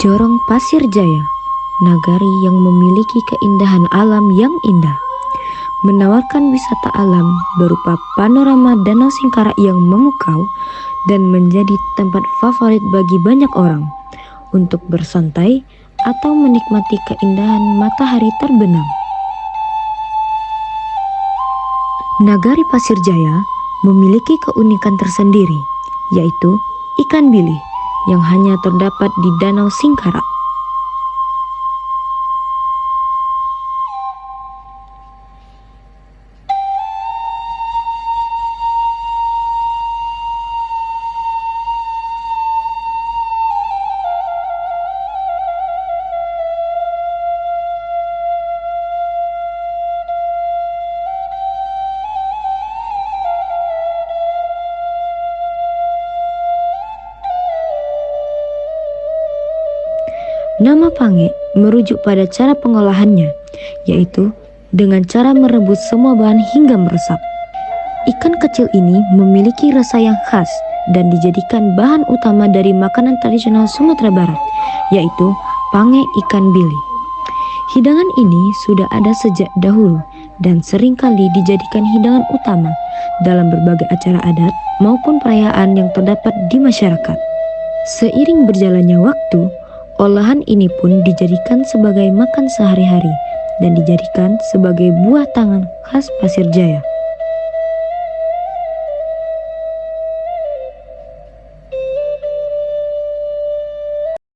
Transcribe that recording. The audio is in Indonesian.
Jorong Pasir Jaya, nagari yang memiliki keindahan alam yang indah, menawarkan wisata alam berupa panorama Danau Singkarak yang memukau dan menjadi tempat favorit bagi banyak orang untuk bersantai atau menikmati keindahan matahari terbenam. Nagari Pasir Jaya memiliki keunikan tersendiri, yaitu ikan bilih yang hanya terdapat di Danau Singkarak. Nama pange merujuk pada cara pengolahannya, yaitu dengan cara merebus semua bahan hingga meresap. Ikan kecil ini memiliki rasa yang khas dan dijadikan bahan utama dari makanan tradisional Sumatera Barat, yaitu pange ikan bili. Hidangan ini sudah ada sejak dahulu dan seringkali dijadikan hidangan utama dalam berbagai acara adat maupun perayaan yang terdapat di masyarakat. Seiring berjalannya waktu, olahan ini pun dijadikan sebagai makan sehari-hari dan dijadikan sebagai buah tangan khas Pasir Jaya.